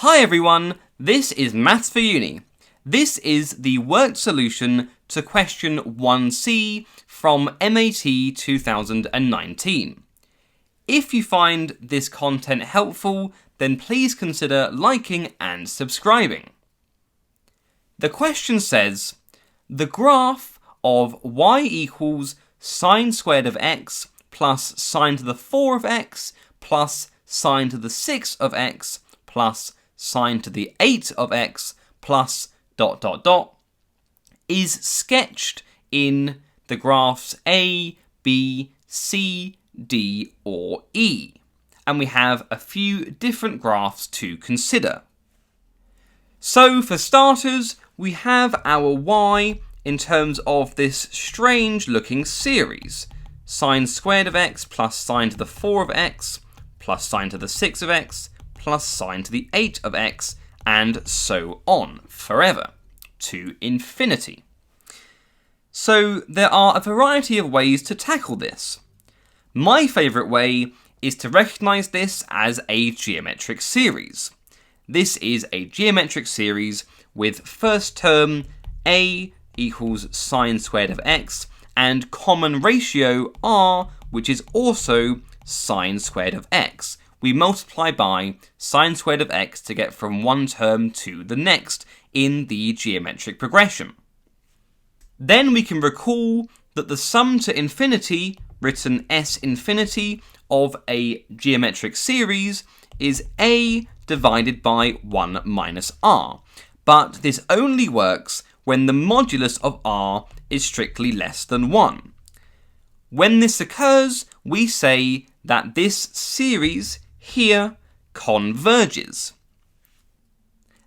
Hi everyone, this is Maths for Uni. This is the worked solution to question 1C from MAT 2019. If you find this content helpful, then please consider liking and subscribing. The question says, the graph of y equals sine squared of x plus sine to the 4 of x plus sine to the 6 of x plus sine to the 8 of x plus ... is sketched in the graphs A, B, C, D or E. And we have a few different graphs to consider. So for starters, we have our y in terms of this strange looking series. Sine squared of x plus sine to the 4 of x plus sine to the 6 of x plus sine to the 8 of x, and so on, forever, to infinity. So there are a variety of ways to tackle this. My favourite way is to recognise this as a geometric series. This is a geometric series with first term a equals sine squared of x and common ratio r, which is also sine squared of x. We multiply by sine squared of x to get from one term to the next in the geometric progression. Then we can recall that the sum to infinity, written s infinity, of a geometric series is a divided by 1 minus r. But this only works when the modulus of r is strictly less than 1. When this occurs, we say that this series here converges.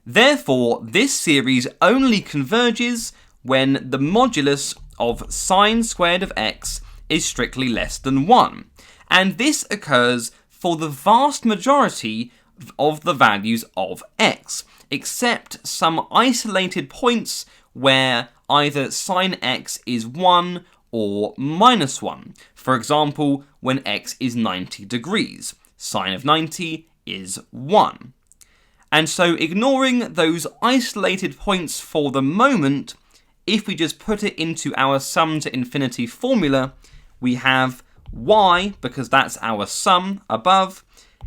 Therefore, this series only converges when the modulus of sine squared of x is strictly less than 1. And this occurs for the vast majority of the values of x, except some isolated points where either sine x is 1 or minus 1. For example, when x is 90 degrees. Sine of 90 is 1. And so ignoring those isolated points for the moment, if we just put it into our sum to infinity formula, we have y, because that's our sum above,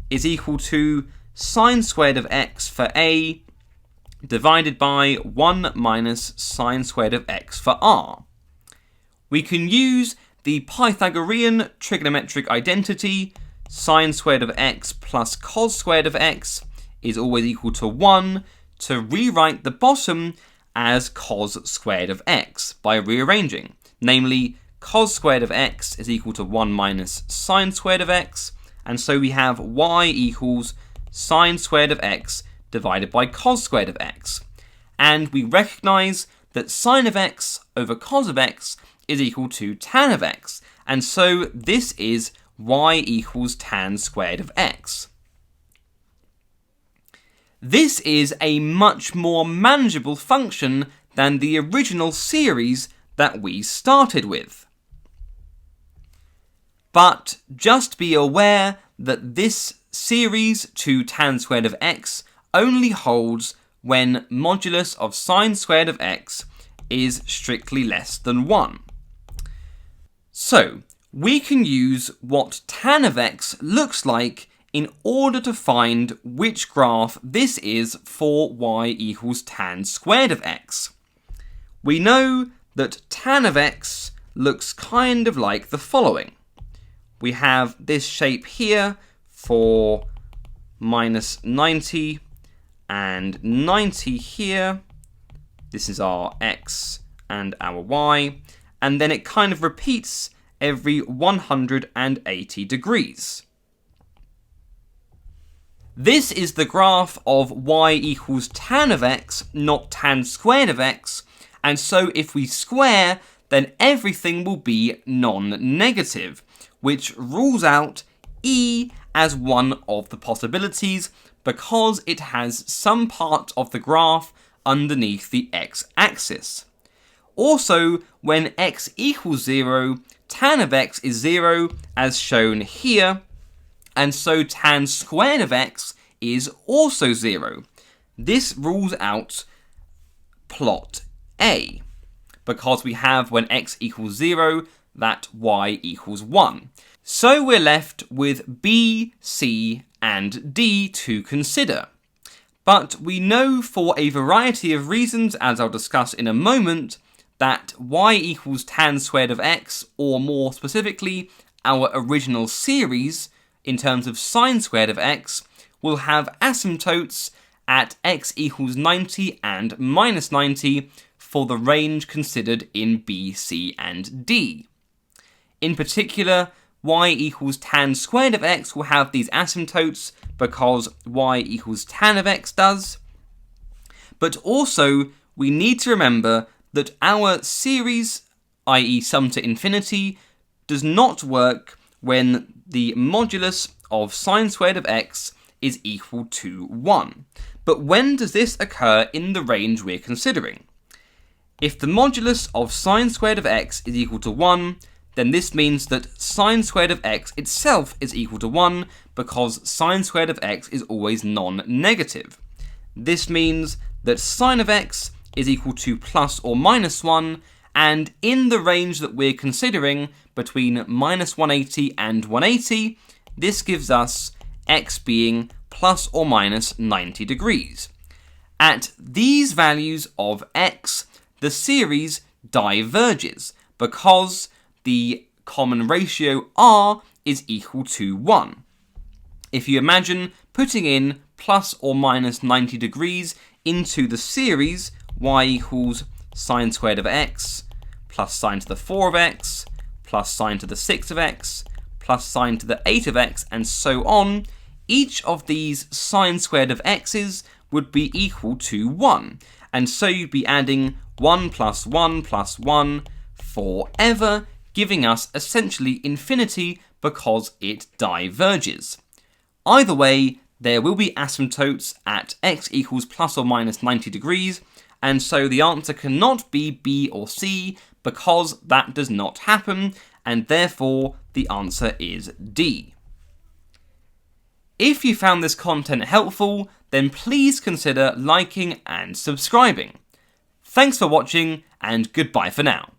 is equal to sine squared of x for a divided by 1 minus sine squared of x for r. We can use the Pythagorean trigonometric identity. Sine squared of x plus cos squared of x is always equal to 1 to rewrite the bottom as cos squared of x by rearranging. Namely, cos squared of x is equal to 1 minus sine squared of x, and so we have y equals sine squared of x divided by cos squared of x. And we recognise that sine of x over cos of x is equal to tan of x, and so this is y equals tan squared of x. This is a much more manageable function than the original series that we started with. But just be aware that this series to tan squared of x only holds when modulus of sine squared of x is strictly less than 1. So, we can use what tan of x looks like in order to find which graph this is for y equals tan squared of x. We know that tan of x looks kind of like the following. We have this shape here for minus 90 and 90 here. This is our x and our y. And then it kind of repeats every 180 degrees. This is the graph of y equals tan of x, not tan squared of x, and so if we square, then everything will be non-negative, which rules out e as one of the possibilities because it has some part of the graph underneath the x-axis. Also, when x equals 0, tan of x is 0, as shown here, and so tan squared of x is also 0. This rules out plot A, because we have when x equals 0, that y equals 1. So we're left with B, C, and D to consider. But we know for a variety of reasons, as I'll discuss in a moment, that y equals tan squared of x, or more specifically, our original series, in terms of sine squared of x, will have asymptotes at x equals 90 and minus 90 for the range considered in B, C, and D. In particular, y equals tan squared of x will have these asymptotes because y equals tan of x does. But also, we need to remember that our series, i.e. sum to infinity, does not work when the modulus of sine squared of x is equal to 1. But when does this occur in the range we're considering? If the modulus of sine squared of x is equal to 1, then this means that sine squared of x itself is equal to 1 because sine squared of x is always non-negative. This means that sine of x is equal to plus or minus 1, and in the range that we're considering between minus 180 and 180, this gives us x being plus or minus 90 degrees. At these values of x, the series diverges because the common ratio r is equal to 1. If you imagine putting in plus or minus 90 degrees into the series y equals sine squared of x plus sine to the 4 of x plus sine to the 6 of x plus sine to the 8 of x and so on, each of these sine squared of x's would be equal to 1. And so you'd be adding 1 plus 1 plus 1 forever, giving us essentially infinity because it diverges. Either way, there will be asymptotes at x equals plus or minus 90 degrees, and so the answer cannot be B or C because that does not happen, and therefore the answer is D. If you found this content helpful, then please consider liking and subscribing. Thanks for watching, and goodbye for now.